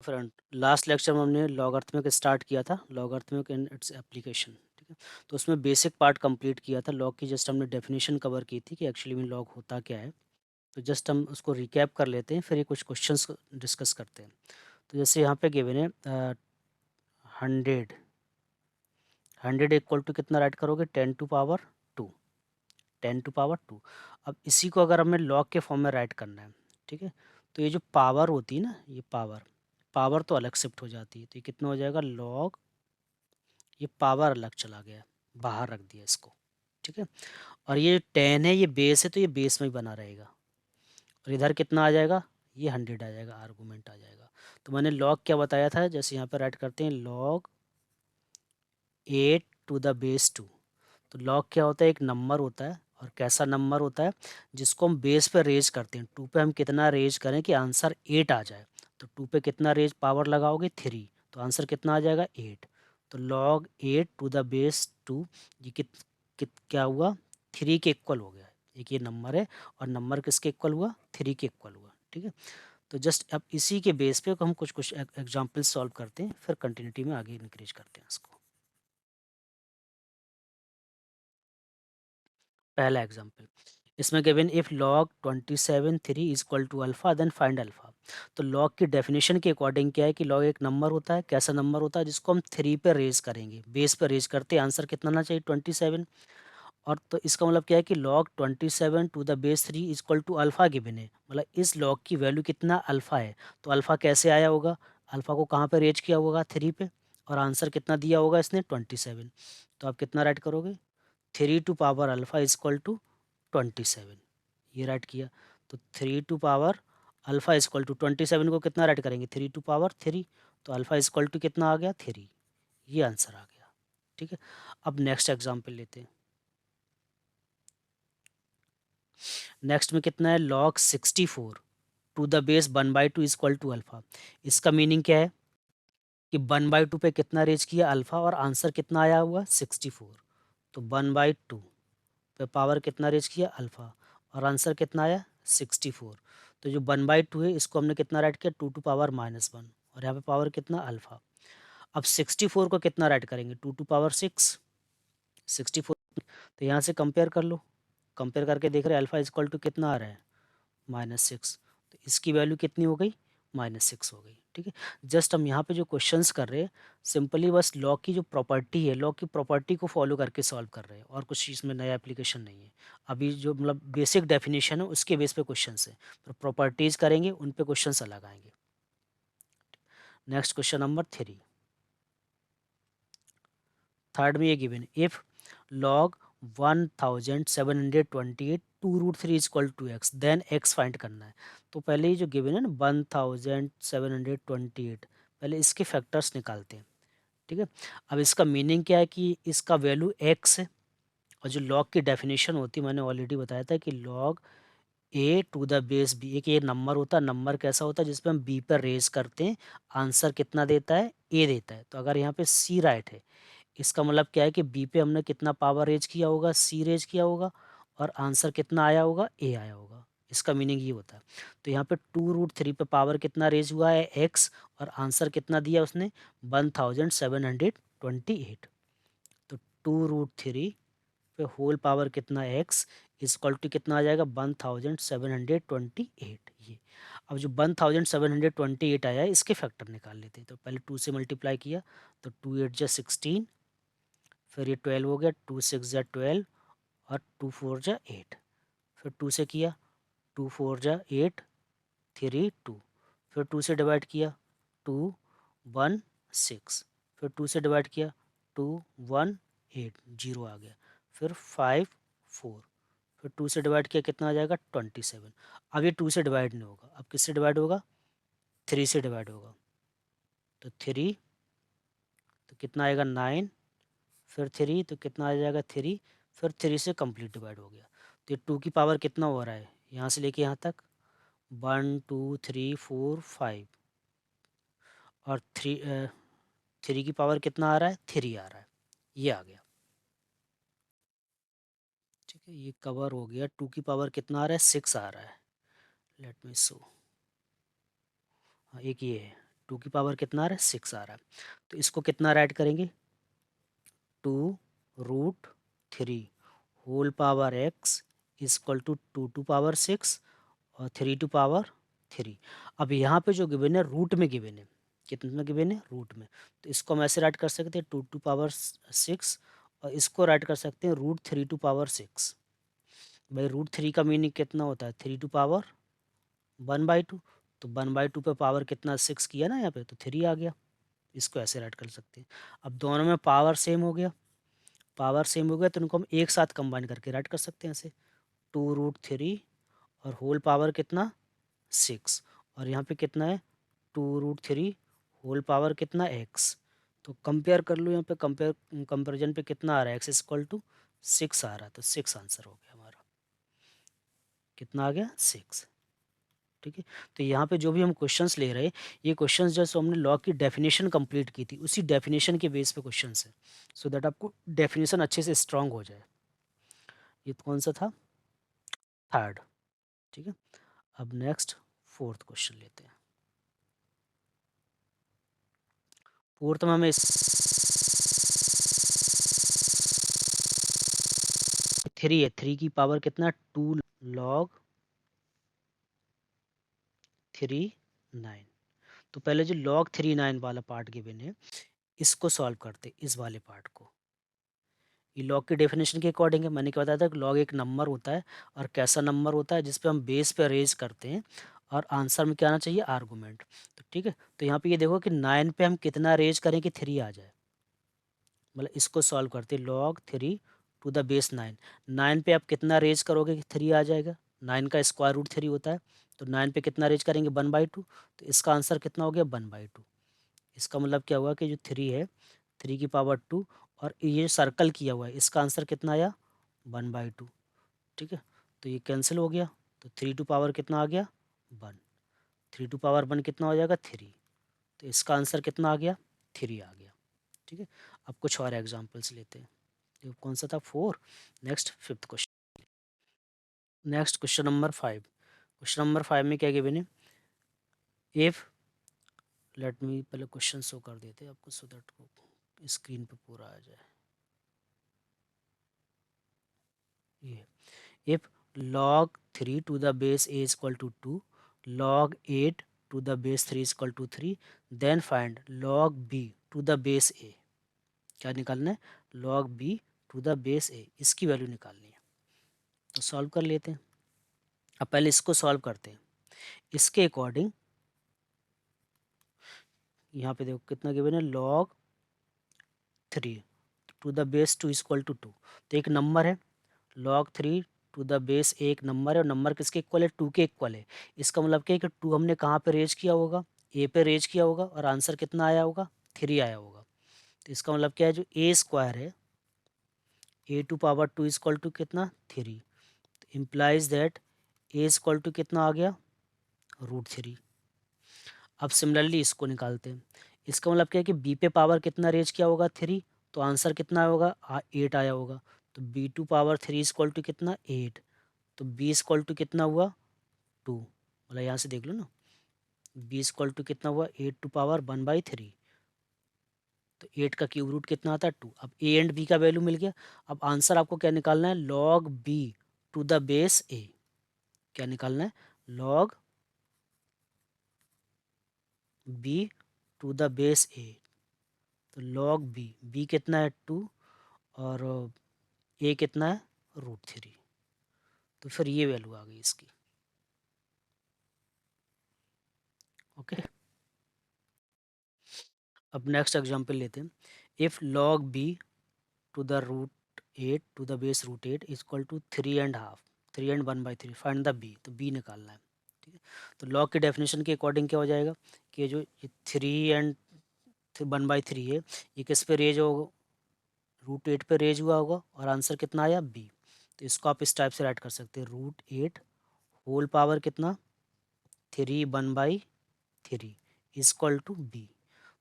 Friend, last lecture में हमने logarithmic start किया था, लॉगरिथमिक एंड इट्स एप्लीकेशन, ठीक है। तो उसमें बेसिक पार्ट कंप्लीट किया था। लॉग की जस्ट हमने डेफिनेशन कवर की थी कि एक्चुअली में लॉग होता क्या है। तो जस्ट हम उसको रिकैप कर लेते हैं, फिर ये कुछ क्वेश्चंस डिस्कस करते हैं। तो जैसे यहाँ पे गिवन है 100 100 इक्वल टू कितना राइट करोगे, 10⁻², 10⁻²। अब इसी को अगर हमें लॉग के फॉर्म में राइट करना है, ठीक है, तो ये जो पावर होती है ना, ये पावर पावर तो अलग शिफ्ट हो जाती है। तो ये कितना हो जाएगा, लॉग, ये पावर अलग चला गया, बाहर रख दिया इसको, ठीक है। और ये 10 है, ये बेस है, तो ये बेस में ही बना रहेगा। और इधर कितना आ जाएगा, ये 100 आ जाएगा, आर्गूमेंट आ जाएगा। तो मैंने लॉग क्या बताया था, जैसे यहाँ पर राइट करते हैं, लॉग 8⁻²। तो लॉग क्या होता है, एक नंबर होता है, और कैसा नंबर होता है, जिसको हम बेस पे रेज करते हैं। 2 पे हम कितना रेज करें कि आंसर 8 आ जाए। तो 2 पे कितना रेज पावर लगाओगे, 3, तो आंसर कितना आ जाएगा, 8। तो लॉग 8⁻², ये क्या हुआ, 3 के इक्वल हो गया। एक ये नंबर है, और नंबर किसके इक्वल हुआ, 3 के इक्वल हुआ, ठीक है। तो जस्ट अब इसी के बेस पे हम कुछ कुछ एग्जाम्पल सॉल्व करते हैं, फिर कंटिन्यूटी में आगे इंक्रीज करते हैं इसको। पहला एग्जाम्पल, इसमें given if log 27 3 is equal to alpha, then find alpha. तो लॉग की डेफिनेशन के अकॉर्डिंग क्या है कि लॉग एक नंबर होता है, कैसा नंबर होता है, जिसको हम 3 पे रेज करेंगे, बेस पे रेज करते हैं, आंसर कितना आना चाहिए, 27। और तो इसका मतलब क्या है कि log 27⁻³ is equal to alpha given है, मतलब इस लॉग की वैल्यू कितना अल्फा है। तो अल्फा कैसे आया होगा, अल्फा को कहाँ पे रेज किया होगा, 3 पे, और आंसर कितना दिया होगा इसने, 27। तो आप कितना राइट करोगे, 3 to power alpha is equal to 27, ये राइट किया। तो 3 to power alpha is equal to 27 को कितना राइट करेंगे, 3 टू पावर 3, तो अल्फा इज इक्वल टू कितना आ गया, 3, ये आंसर आ गया, ठीक है। अब नेक्स्ट एग्जाम्पल लेते हैं। नेक्स्ट में कितना है, log 64 to the base 1/2 is equal to alpha. इसका मीनिंग क्या है कि 1/2 पे कितना रेज किया, अल्फा, और आंसर कितना आया हुआ, 64। तो 1/2 पे पावर कितना रेज किया, अल्फा, और आंसर कितना आया, 64। तो जो 1/2 है, इसको हमने कितना राइट किया, 2 टू पावर -1, और यहाँ पे पावर कितना, अल्फा। अब 64 को कितना राइट करेंगे, 2 टू पावर 6, 64। तो यहाँ से कंपेयर कर लो, कंपेयर करके देख रहे हैं अल्फा इज इक्वल टू कितना आ रहा है, -6। तो इसकी वैल्यू कितनी हो गई, -6 हो गई, ठीक है। जस्ट हम यहाँ पे जो क्वेश्चंस कर रहे हैं, सिंपली बस लॉ की जो प्रॉपर्टी है, लॉ की प्रॉपर्टी को फॉलो करके सॉल्व कर रहे हैं, और कुछ इसमें नया एप्लीकेशन नहीं है। अभी जो मतलब बेसिक डेफिनेशन है उसके बेस पे क्वेश्चंस है, पर प्रॉपर्टीज करेंगे उन पे क्वेश्चंस अलग आएंगे। नेक्स्ट क्वेश्चन नंबर 3, थर्ड में ये given, if log 1728 2√3 is equal to x, then x find करना है। तो पहले ये जो गिवन है ना 1728, पहले इसके फैक्टर्स निकालते हैं, ठीक है। अब इसका मीनिंग क्या है कि इसका वैल्यू एक्स है, और जो लॉग की डेफिनेशन होती है मैंने ऑलरेडी बताया था कि log a to the base b, एक ये नंबर होता है, नंबर कैसा होता है, जिसपे हम बी पर रेज करते हैं, आंसर कितना देता है, ए देता है। तो अगर यहाँ पे सी राइट है, इसका मतलब क्या है कि बी पे हमने कितना पावर रेज किया होगा, सी रेज किया होगा, और आंसर कितना आया होगा, ए आया होगा। इसका मीनिंग ये होता है। तो यहाँ पे 2√3 पे पावर कितना रेज हुआ है, एक्स, और आंसर कितना दिया उसने, 1728। तो 2√3 पे होल पावर कितना, एक्स, इक्वल टू कितना आ जाएगा, 1728, ये। अब जो 1728 आया है, इसके फैक्टर निकाल लेते हैं। तो पहले 2 से मल्टीप्लाई किया, तो 2 8 जा 16, फिर ये 12 हो गया, 2 6 जा 12, और 2 4 जा 8, फिर 2 से किया, 2 4 जा 8, 3 2, फिर 2 से डिवाइड किया, 2 1 6, फिर 2 से डिवाइड किया, 2 1 8, 0 आ गया, फिर 5 4, फिर 2 से डिवाइड किया, कितना आ जाएगा, 27। अब ये 2 से डिवाइड नहीं होगा, अब किससे डिवाइड होगा, 3 से डिवाइड होगा। तो 3, तो कितना आएगा, 9, फिर 3, तो कितना आ जाएगा, 3, फिर 3 से कंप्लीट डिवाइड हो गया। तो ये 2 की पावर कितना हो रहा है, यहाँ से लेके यहाँ तक, 1 2 3 4 5, और 3 की पावर कितना आ रहा है, 3 आ रहा है, ये आ गया, ठीक है। ये कवर हो गया। 2 की पावर कितना आ रहा है, 6 आ रहा है, लेट मी शो। हाँ, एक ये है, 2 की पावर कितना आ रहा है, 6 आ रहा है। तो इसको कितना राइट करेंगे, 2√3 whole power x equal to 2 to power 6 और 3 टू पावर 3। अब यहाँ पे जो गिवन है रूट में गिवन है, कितने में गिवन है, रूट में। तो इसको हम ऐसे राइट कर सकते हैं 2 टू पावर 6 और इसको राइट कर सकते हैं √3 टू पावर 6। भाई √3 का मीनिंग कितना होता है, 3 टू पावर 1/2। तो 1/2 पे पावर कितना 6 किया ना यहाँ पे, तो 3 आ गया। इसको ऐसे राइट कर सकते हैं। अब दोनों में पावर सेम हो गया, पावर सेम हो गया तो इनको हम एक साथ कंबाइन करके राइट कर सकते हैं ऐसे, 2√3 और होल पावर कितना 6 और यहाँ पे कितना है 2√3 होल पावर कितना x। तो कंपेयर कर लो, यहाँ पे कंपेरिजन पे कितना आ रहा है, x इक्वल टू 6 आ रहा है। तो 6 आंसर हो गया हमारा, कितना आ गया 6। ठीक है। तो यहाँ पे जो भी हम क्वेश्चंस ले रहे हैं, ये क्वेश्चंस जैसे हमने लॉ की डेफिनेशन कंप्लीट की थी, उसी डेफिनेशन के बेस पे क्वेश्चंस है, सो दैट आपको डेफिनेशन अच्छे से स्ट्रांग हो जाए। ये कौन सा था, थर्ड। ठीक है। अब नेक्स्ट फोर्थ क्वेश्चन लेते हैं। फोर्थ में हमें 3 है, 3 की पावर कितना 2 log 3/9। तो पहले जो log 3/9 वाला पार्ट गिवन है, इसको सॉल्व करते इस वाले पार्ट को। ये लॉग की डेफिनेशन के अकॉर्डिंग है, मैंने क्या बताया था कि लॉग एक नंबर होता है और कैसा नंबर होता है जिस पे हम बेस पे रेज करते हैं और आंसर में क्या आना चाहिए, आर्गूमेंट। तो ठीक है, तो यहाँ पे ये देखो कि 9 पे हम कितना रेज करें कि 3 आ जाए, मतलब इसको सॉल्व करते log 3 टू द बेस 9। 9 पे आप कितना रेज करोगे कि 3 आ जाएगा, 9 का स्क्वायर रूट 3 होता है। तो 9 पे कितना रेज करेंगे 1/2, तो इसका आंसर कितना हो गया 1/2। इसका मतलब क्या हुआ कि जो 3 है 3 की पावर 2 और ये सर्कल किया हुआ है, इसका आंसर कितना आया 1/2। ठीक है, तो ये कैंसिल हो गया। तो 3 टू पावर कितना आ गया 1, 3 टू पावर 1 कितना हो जाएगा 3। तो इसका आंसर कितना आ गया 3 आ गया। ठीक है, अब कुछ और एग्जांपल्स लेते हैं। ये कौन सा था 4। Next fifth question, next question number 5। Question number 5 में क्या गिवन है, इफ, लेट मी पहले क्वेश्चन शो कर देते हैं आपको सो दैट को स्क्रीन पे पूरा आ जाए। ये if log 3 to the base a equal to 2, log 8 to the base 3 equal to 3, then find log b to the base a। क्या निकालना है, log b to the base a, इसकी वैल्यू निकालनी है। तो सॉल्व कर लेते हैं। अब पहले इसको सॉल्व करते हैं। इसके अकॉर्डिंग यहाँ पे देखो कितना गिवन है, log 3 to the base 2 equal to 2। तो एक नंबर है, log 3 टू द बेस एक नंबर है और नंबर किसके इक्वल है, 2 के इक्वल है। इसका मतलब क्या है कि 2 हमने कहाँ पे रेज किया होगा, ए पे रेज किया होगा और आंसर कितना आया होगा 3 आया होगा। तो इसका मतलब क्या है, जो ए स्क्वायर है a to power 2 equal to कितना 3, implies that a equal to कितना आ गया √3। अब सिमिलरली इसको निकालते हैं। इसका मतलब क्या है कि बी पे पावर कितना रेज किया होगा 3, तो आंसर कितना होगा 8 आया होगा। तो b to power 3 equal to कितना 8। तो बी इक्वल टू कितना हुआ 2, मतलब यहाँ से देख लो ना, बी इक्वल टू कितना हुआ 8 टू पावर 1/3। तो 8 का क्यूब रूट कितना आता है 2। अब ए एंड बी का वैल्यू मिल गया। अब आंसर आपको क्या निकालना है, log b to the base a। क्या निकालना है, log b to the base a। तो log b कितना है 2 और a कितना है √3। तो फिर ये वैल्यू आ गई इसकी। ओके, अब नेक्स्ट एग्जांपल लेते हैं। If log b to the √8 to the base √8 equal to 3.5, 3 and 1/3, find the b। तो b निकालना है। ठीक है, तो log की डेफिनेशन के अकॉर्डिंग क्या हो जाएगा कि ये जो ये 3 and 1/3 है, ये किस पे रेज होगा, √8 पे रेज हुआ होगा और आंसर कितना आया b। तो इसको आप इस टाइप से राइट कर सकते हैं, √8 होल पावर कितना 3/3 इक्वल टू b।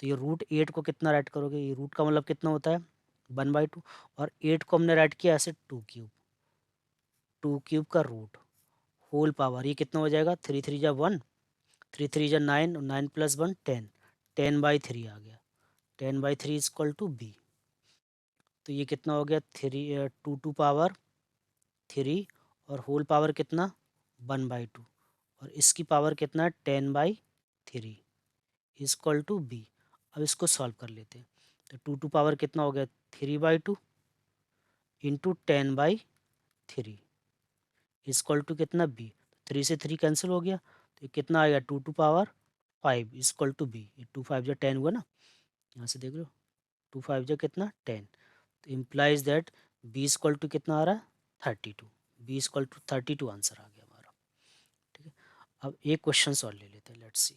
तो ये √8 को कितना राइट करोगे, ये रूट का मतलब कितना होता है 1/2 और 8 को हमने राइट किया ऐसे 2 क्यूब का रूट होल पावर, ये कितना हो जाएगा 3 3 जा 1, 3 3 जा 9 और 9 + 1 10, 10/3 आ गया, 10/3 इक्वल टू बी। तो ये कितना हो गया, 2 और होल पावर कितना 1/2 और इसकी पावर कितना है 10/3 इक्वल टू बी। अब इसको सॉल्व कर लेते हैं। तो 2 कितना हो गया 3/2 इंटू 10/3 इक्वल टू कितना बी। 3 से 3 कैंसिल हो गया तो ये कितना आएगा 2 5 इक्वल टू बी। 2 5 जो 10 हुआ ना, यहाँ से देख लो 2 5 जो कितना 10। तो implies that b equal to कितना आ रहा है 32। बी इक्वल टू 32 आंसर आ गया हमारा। ठीक है, अब एक क्वेश्चन सॉल्व ले लेते हैं, लेट्स सी।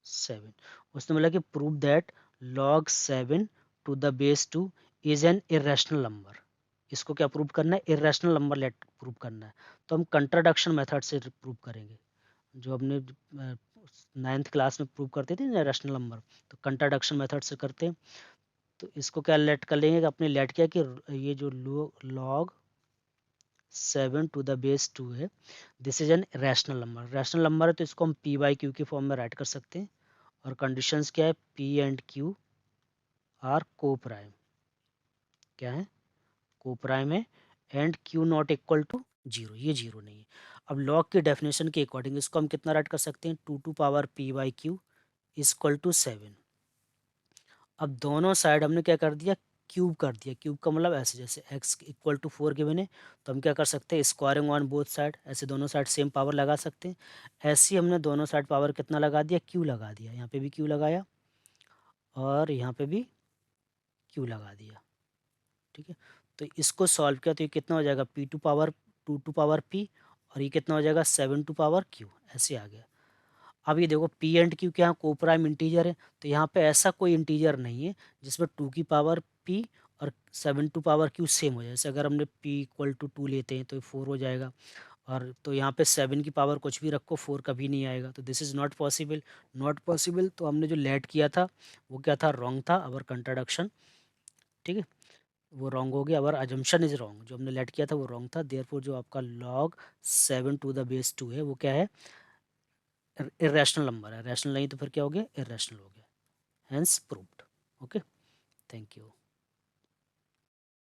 7 उसने बोला कि prove that log 7 to the base 2 is an irrational number. इसको क्या प्रूव करना है, इरेशनल नंबर लेट प्रूव करना है। तो हम कंट्राडिक्शन मेथड से प्रूव करेंगे, जो हमने 9th क्लास में प्रूव करते थे ना इरेशनल नंबर, तो कंट्राडिक्शन मेथड से करते हैं। तो इसको क्या लेट कर लेंगे, अपने लेट किया कि ये जो log 7 टू द बेस 2 है, this is an rational number. Rational number है तो इसको हम पी बाई क्यू के फॉर्म में राइट कर सकते हैं। और कंडीशंस क्या है, p and q are coprime, क्या है को प्राइम है, and q not equal to 0, ये 0 नहीं है। अब लॉग की डेफिनेशन के अकॉर्डिंग इसको हम कितना राइट कर सकते हैं, 2 इक्वल टू 7। अब दोनों साइड हमने क्या कर दिया, क्यूब कर दिया। क्यूब का मतलब ऐसे, जैसे x इक्वल टू 4 के बने तो हम क्या कर सकते हैं, स्क्वायरिंग ऑन बोथ साइड, ऐसे दोनों साइड सेम पावर लगा सकते हैं। ऐसे ही हमने दोनों साइड पावर कितना लगा दिया, क्यू लगा दिया। यहाँ पे भी क्यू लगाया और यहाँ पे भी क्यू लगा दिया। ठीक है, तो इसको सॉल्व किया तो ये कितना हो जाएगा p और ये कितना हो जाएगा 7 ऐसे आ गया। अब ये देखो पी एंड क्यू के यहाँ को प्राइम इंटीजर है, तो यहाँ पे ऐसा कोई इंटीजर नहीं है जिसमें 2 की पावर p और 7 सेम हो जाए। जैसे अगर हमने p इक्वल टू 2 लेते हैं तो 4 हो जाएगा, और तो यहाँ पे 7 की पावर कुछ भी रखो 4 कभी नहीं आएगा। तो this is not possible. Not possible तो हमने जो लेट किया था वो क्या था, रॉन्ग था, अवर कंट्राडिक्शन। ठीक है, वो रॉन्ग हो गया, अवर अजम्पशन इज रॉन्ग। जो हमने लेट किया था वो रॉन्ग था। देयरफॉर जो आपका log 7 टू द बेस 2 है वो क्या है, इरेशनल नंबर है। रैशनल नहीं तो फिर क्या हो गया, इरेशनल हो गया। Hence proved. Okay, thank you.